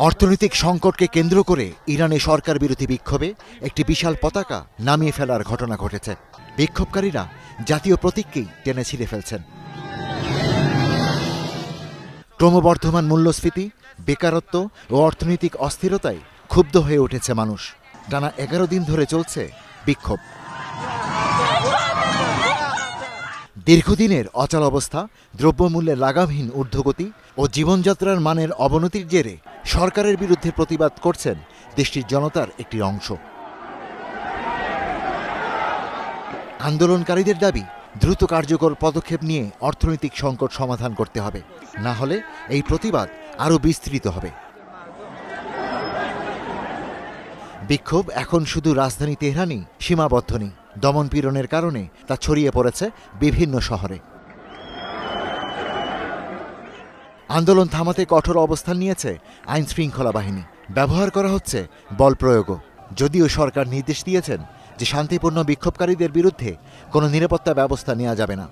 অর্থনৈতিক সংকটকে কেন্দ্র করে ইরানে সরকার বিরোধী বিক্ষোভে একটি বিশাল পতাকা নামিয়ে ফেলার ঘটনা ঘটেছে। বিক্ষোভকারীরা জাতীয় প্রতীককেই টেনে ছিঁড়ে ফেলছেন। ক্রমবর্ধমান মূল্যস্ফীতি, বেকারত্ব ও অর্থনৈতিক অস্থিরতায় ক্ষুব্ধ হয়ে উঠেছে মানুষ। টানা 11 দিন ধরে চলছে বিক্ষোভ। দীর্ঘদিনের অচল অবস্থা, দ্রব্যমূল্যের লাগামহীন ঊর্ধ্বগতি ও জীবনযাত্রার মানের অবনতির জেরে সরকারের বিরুদ্ধে প্রতিবাদ করছেন দেশটির জনতার একটি অংশ। আন্দোলনকারীদের দাবি, দ্রুত কার্যকর পদক্ষেপ নিয়ে অর্থনৈতিক সংকট সমাধান করতে হবে, না হলে এই প্রতিবাদ আরও বিস্তৃত হবে। বিক্ষোভ এখন শুধু রাজধানী তেহরানই সীমাবদ্ধ নেই। দমনপীড়নের কারণে তা ছড়িয়ে পড়েছে বিভিন্ন শহরে। আন্দোলন থামাতে কঠোর অবস্থান নিয়েছে আইন শৃঙ্খলা বাহিনী। ব্যবহার করা হচ্ছে বল প্রয়োগও, যদিও সরকার নির্দেশ দিয়েছেন যে শান্তিপূর্ণ বিক্ষোভকারীদের বিরুদ্ধে কোনো নিরাপত্তা ব্যবস্থা নেওয়া যাবে না।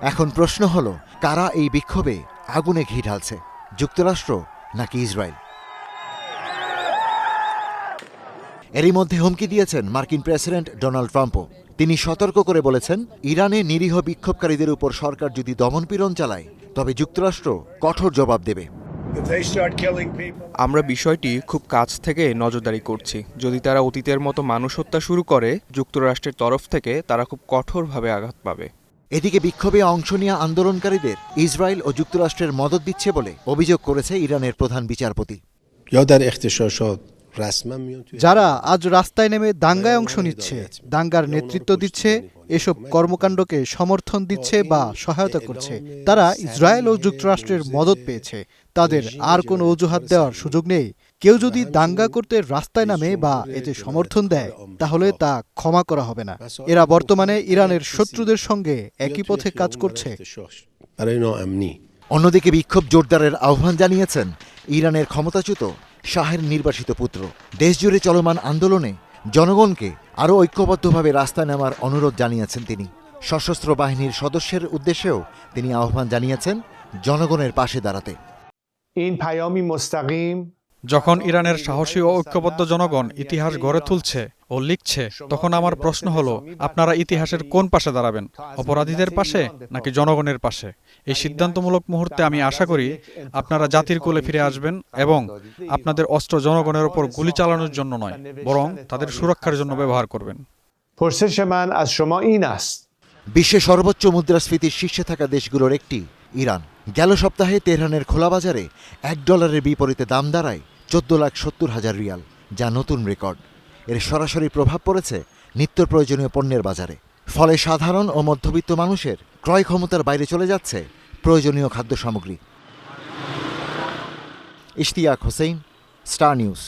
এখন প্রশ্ন হল, কারা এই বিক্ষোভে আগুনে ঘি ঢালছে, যুক্তরাষ্ট্র নাকি ইসরায়েল? এরই মধ্যে হুমকি দিয়েছেন মার্কিন প্রেসিডেন্ট ডোনাল্ড ট্রাম্পও। তিনি সতর্ক করে বলেছেন, ইরানে নিরীহ বিক্ষোভকারীদের উপর সরকার যদি দমনপীড়ন চালায় তবে যুক্তরাষ্ট্র কঠোর জবাব দেবে। আমরা বিষয়টি খুব কাছ থেকে নজরদারি করছি। যদি তারা অতীতের মতো মানুষ হত্যা শুরু করে, যুক্তরাষ্ট্রের তরফ থেকে তারা খুব কঠোরভাবে আঘাত পাবে। এদিকে বিক্ষোভে অংশ নেওয়া আন্দোলনকারীদের ইসরায়েল ও যুক্তরাষ্ট্রের মদদ দিচ্ছে বলে অভিযোগ করেছে ইরানের প্রধান বিচারপতি। যারা আজ রাস্তায় নেমে দাঙ্গায় অংশ নিচ্ছে, দাঙ্গার নেতৃত্ব দিচ্ছে, এসব কর্মকাণ্ডকে সমর্থন দিচ্ছে বা সহায়তা করছে, তারা ইসরায়েল ও যুক্তরাষ্ট্রের মদত পেয়েছে। তাদের আর কোনো অজুহাত দেওয়ার সুযোগ নেই। কেউ যদি দাঙ্গা করতে রাস্তায় নামে বা এতে সমর্থন দেয়, তাহলে তা ক্ষমা করা হবে না। এরা বর্তমানে ইরানের শত্রুদের সঙ্গে একই পথে কাজ করছে। অন্যদিকে বিক্ষোভ জোরদারের আহ্বান জানিয়েছেন ইরানের ক্ষমতাচ্যুত শাহের নির্বাসিত পুত্র। দেশজুড়ে চলমান আন্দোলনে জনগণকে আরও ঐক্যবদ্ধভাবে রাস্তায় নামার অনুরোধ জানিয়েছেন তিনি। সশস্ত্র বাহিনীর সদস্যের উদ্দেশ্যেও তিনি আহ্বান জানিয়েছেন জনগণের পাশে দাঁড়াতে। যখন ইরানের সাহসী ও ঐক্যবদ্ধ জনগণ ইতিহাস গড়ে তুলছে ও লিখছে, তখন আমার প্রশ্ন হলো, আপনারা ইতিহাসের কোন পাশে দাঁড়াবেন? অপরাধীদের পাশে নাকি জনগণের পাশে? এই সিদ্ধান্তমূলক মুহূর্তে আমি আশা করি আপনারা জাতির কোলে ফিরে আসবেন এবং আপনাদের অস্ত্র জনগণের ওপর গুলি চালানোর জন্য নয়, বরং তাদের সুরক্ষার জন্য ব্যবহার করবেন। বিশ্বের সর্বোচ্চ মুদ্রাস্ফীতির শীর্ষে থাকা দেশগুলোর একটি ইরান। গেল সপ্তাহে তেহরানের খোলা বাজারে $1 বিপরীতে দাম দাঁড়ায় 14,70,000 রিয়াল, যা নতুন রেকর্ড। এর সরাসরি প্রভাব পড়েছে নিত্য প্রয়োজনীয় পণ্যের বাজারে। ফলে সাধারণ ও মধ্যবিত্ত মানুষের ক্রয় ক্ষমতার বাইরে চলে যাচ্ছে প্রয়োজনীয় খাদ্য সামগ্রী। Ishtiaq Hossain, star news.